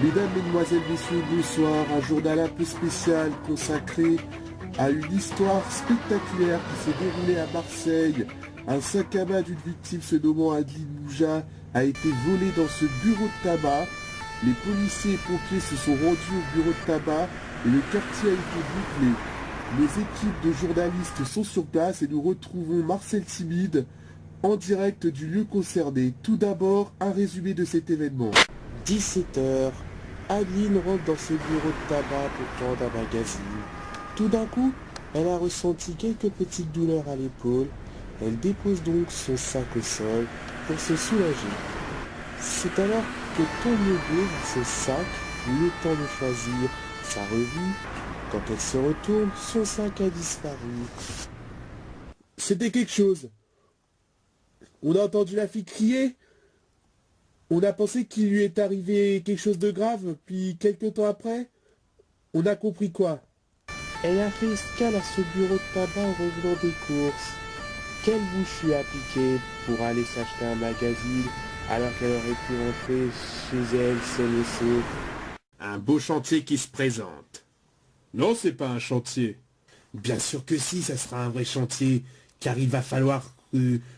Mesdames, Mesdemoiselles, Messieurs, bonsoir. Un journal un peu spécial consacré à une histoire spectaculaire qui s'est déroulée à Marseille. Un sac à main d'une victime se nommant Adeline Mouja a été volé dans ce bureau de tabac. Les policiers et pompiers se sont rendus au bureau de tabac et le quartier a été bouclé. Les équipes de journalistes sont sur place et nous retrouvons Marcel Timide en direct du lieu concerné. Tout d'abord, un résumé de cet événement. 17h, Adeline rentre dans ce bureau de tabac pour prendre un magazine. Tout d'un coup, elle a ressenti quelques petites douleurs à l'épaule. Elle dépose donc son sac au sol pour se soulager. C'est alors que tombe le bout de ce sac, le temps de choisir sa revue. Quand elle se retourne, son sac a disparu. C'était quelque chose. On a entendu la fille crier. On a pensé qu'il lui est arrivé quelque chose de grave, puis quelques temps après, on a compris quoi. Elle a fait escale à ce bureau de tabac en revenant des courses. Quelle bouche lui a piqué pour aller s'acheter un magazine alors qu'elle aurait pu rentrer chez elle seule et sauve. Un beau chantier qui se présente. Non, c'est pas un chantier. Bien sûr que si, ça sera un vrai chantier, car il va falloir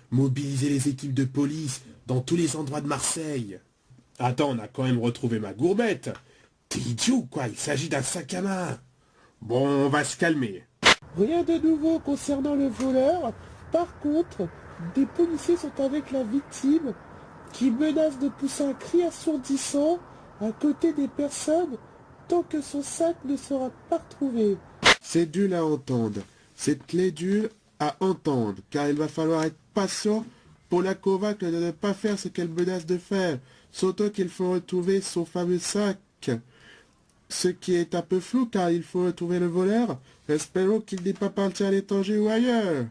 mobiliser les équipes de police dans tous les endroits de Marseille. Attends, on a quand même retrouvé ma gourmette. T'es idiot ou quoi? Il s'agit d'un sac à main. Bon, on va se calmer. Rien de nouveau concernant le voleur. Par contre, des policiers sont avec la victime qui menace de pousser un cri assourdissant à côté des personnes tant que son sac ne sera pas retrouvé. C'est dur à entendre. C'est très dur à entendre, car il va falloir être patient pour la convaincre de ne pas faire ce qu'elle menace de faire, surtout qu'il faut retrouver son fameux sac. Ce qui est un peu flou, car il faut retrouver le voleur. Espérons qu'il n'est pas parti à l'étranger ou ailleurs.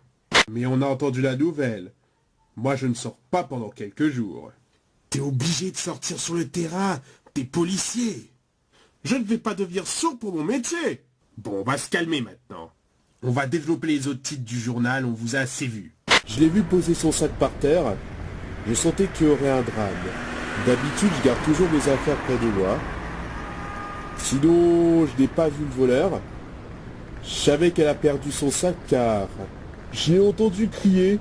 Mais on a entendu la nouvelle. Moi, je ne sors pas pendant quelques jours. T'es obligé de sortir sur le terrain. T'es policier. Je ne vais pas devenir sourd pour mon métier. Bon, on va se calmer maintenant. On va développer les autres titres du journal, on vous a assez vu. Je l'ai vu poser son sac par terre. Je sentais qu'il y aurait un drame. D'habitude, je garde toujours mes affaires près de moi. Sinon, je n'ai pas vu le voleur. Je savais qu'elle a perdu son sac car je l'ai entendu crier.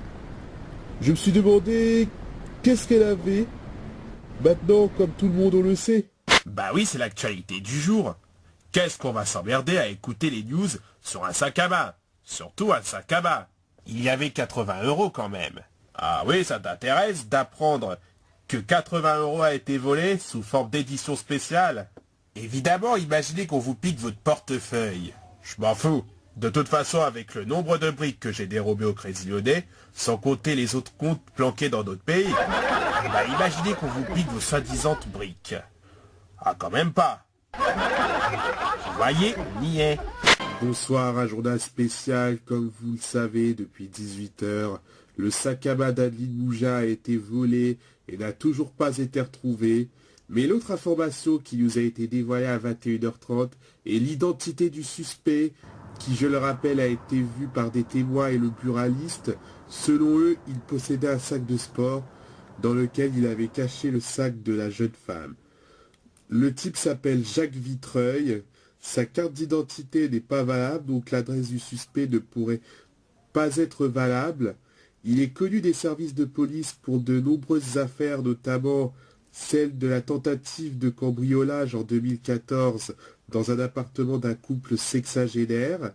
Je me suis demandé qu'est-ce qu'elle avait. Maintenant, comme tout le monde on le sait. Bah oui, c'est l'actualité du jour. Qu'est-ce qu'on va s'emmerder à écouter les news sur un sac à main? Surtout un sac à main. Il y avait 80 € quand même. Ah oui, ça t'intéresse d'apprendre que 80 € a été volé sous forme d'édition spéciale? Évidemment, imaginez qu'on vous pique votre portefeuille. Je m'en fous. De toute façon, avec le nombre de briques que j'ai dérobées au Crédit Lyonnais, sans compter les autres comptes planqués dans d'autres pays, bah imaginez qu'on vous pique vos soi-disant briques. Ah, quand même pas. Vous voyez, on y est. Bonsoir, un journal spécial, comme vous le savez, depuis 18h. Le sac à main d'Adeline Mouja a été volé et n'a toujours pas été retrouvé. Mais l'autre information qui nous a été dévoilée à 21h30 est l'identité du suspect, qui, je le rappelle, a été vu par des témoins et le buraliste. Selon eux, il possédait un sac de sport dans lequel il avait caché le sac de la jeune femme. Le type s'appelle Jacques Vitreuil. Sa carte d'identité n'est pas valable, donc l'adresse du suspect ne pourrait pas être valable. Il est connu des services de police pour de nombreuses affaires, notamment celle de la tentative de cambriolage en 2014 dans un appartement d'un couple sexagénaire.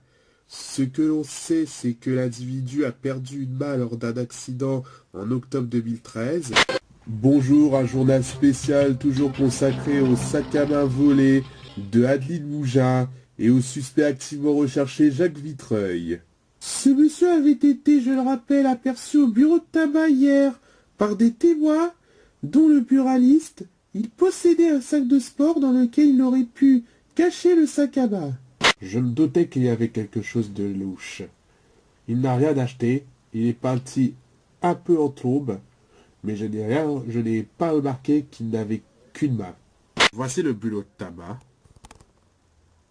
Ce que l'on sait, c'est que l'individu a perdu une main lors d'un accident en octobre 2013. Bonjour, un journal spécial toujours consacré au sac à main volé de Adeline Mouja et au suspect activement recherché Jacques Vitreuil. Ce monsieur avait été, je le rappelle, aperçu au bureau de tabac hier par des témoins, dont le buraliste. Il possédait un sac de sport dans lequel il aurait pu cacher le sac à main. Je me doutais qu'il y avait quelque chose de louche. Il n'a rien acheté, il est parti un peu en trombe, mais je n'ai pas remarqué qu'il n'avait qu'une main. Voici le bureau de tabac.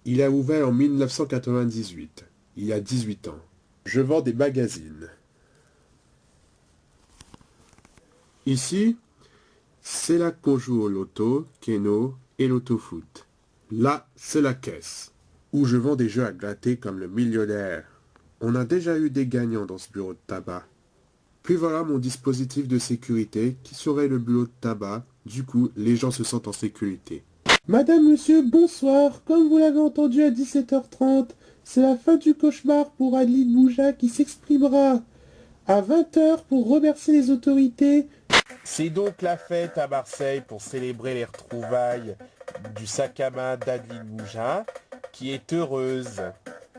Il a ouvert en 1998. Il y a 18 ans. Je vends des magazines. Ici, c'est là qu'on joue au loto, Keno, et l'autofoot. Là, c'est la caisse, où je vends des jeux à gratter comme le millionnaire. On a déjà eu des gagnants dans ce bureau de tabac. Puis voilà mon dispositif de sécurité qui surveille le bureau de tabac. Du coup, les gens se sentent en sécurité. Madame, monsieur, bonsoir. Comme vous l'avez entendu à 17h30, c'est la fin du cauchemar pour Adeline Mouja qui s'exprimera à 20h pour remercier les autorités. C'est donc la fête à Marseille pour célébrer les retrouvailles du sac à main d'Adeline Mouja, qui est heureuse.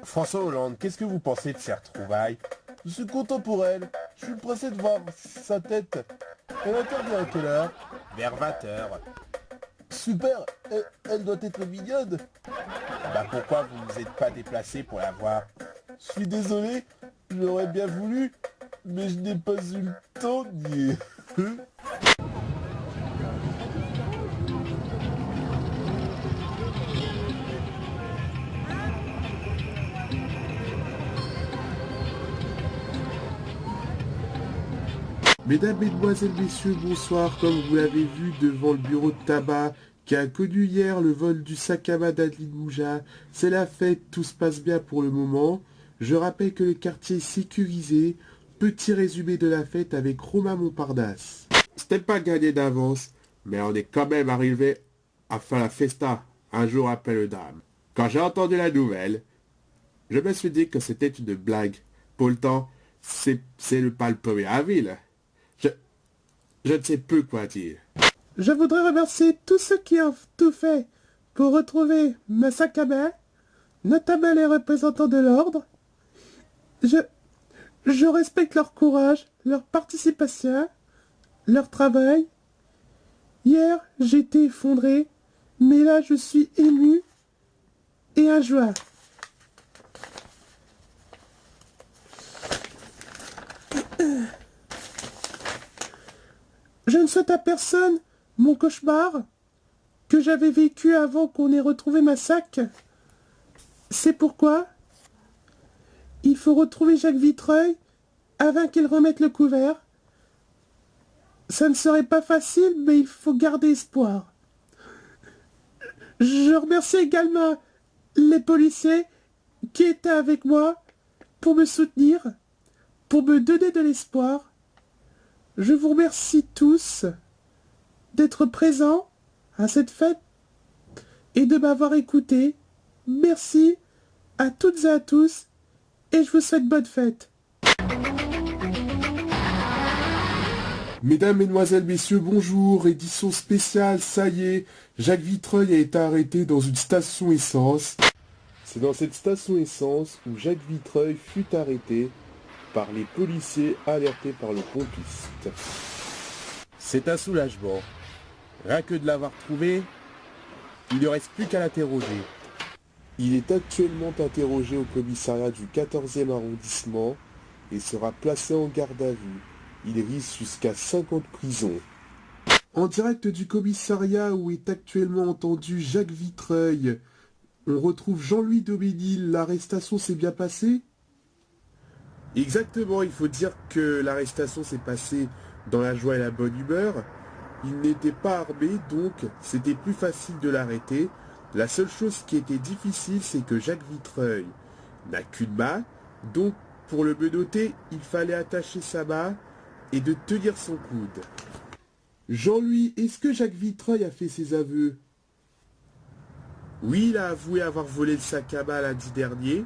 François Hollande, qu'est-ce que vous pensez de ces retrouvailles? Je suis content pour elle. Je suis pressé de voir sa tête. Elle intervient à quelle heure? Vers 20h. Super, elle doit être mignonne. Bah pourquoi vous ne vous êtes pas déplacé pour la voir? Je suis désolé, j'aurais bien voulu, mais je n'ai pas eu le temps ni... Mesdames, Mesdemoiselles, Messieurs, bonsoir. Comme vous l'avez vu devant le bureau de tabac qui a connu hier le vol du sac à main d'Adeline Mouja, c'est la fête, tout se passe bien pour le moment. Je rappelle que le quartier est sécurisé. Petit résumé de la fête avec Romain Montparnasse. C'était pas gagné d'avance, mais on est quand même arrivé à faire la festa un jour après le drame. Quand j'ai entendu la nouvelle, je me suis dit que c'était une blague. Pourtant, c'est pas le 1er avril. Je ne sais plus quoi dire. Je voudrais remercier tous ceux qui ont tout fait pour retrouver ma sac à main, notamment les représentants de l'ordre. Je respecte leur courage, leur participation, leur travail. Hier, j'étais effondré, mais là, je suis ému et à joie. Je ne souhaite à personne mon cauchemar que j'avais vécu avant qu'on ait retrouvé ma sac. C'est pourquoi il faut retrouver Jacques Vitreuil avant qu'il remette le couvert. Ça ne serait pas facile, mais il faut garder espoir. Je remercie également les policiers qui étaient avec moi pour me soutenir, pour me donner de l'espoir. Je vous remercie tous d'être présents à cette fête et de m'avoir écouté. Merci à toutes et à tous et je vous souhaite bonne fête. Mesdames, Mesdemoiselles, Messieurs, bonjour. Édition spéciale, ça y est. Jacques Vitreuil a été arrêté dans une station essence. C'est dans cette station essence où Jacques Vitreuil fut arrêté par les policiers alertés par le pompiste. C'est un soulagement. Rien que de l'avoir trouvé, il ne reste plus qu'à l'interroger. Il est actuellement interrogé au commissariat du 14e arrondissement et sera placé en garde à vue. Il risque jusqu'à 5 ans de prison. En direct du commissariat où est actuellement entendu Jacques Vitreuil, on retrouve Jean-Louis Doménil. L'arrestation s'est bien passée? Exactement, il faut dire que l'arrestation s'est passée dans la joie et la bonne humeur. Il n'était pas armé, donc c'était plus facile de l'arrêter. La seule chose qui était difficile, c'est que Jacques Vitreuil n'a qu'une main, donc pour le menotter, il fallait attacher sa main et de tenir son coude. Jean-Louis, est-ce que Jacques Vitreuil a fait ses aveux? Oui, il a avoué avoir volé le sac à main lundi dernier.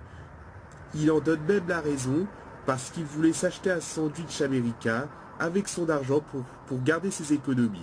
Il en donne même la raison, parce qu'il voulait s'acheter un sandwich américain avec son argent pour garder ses économies.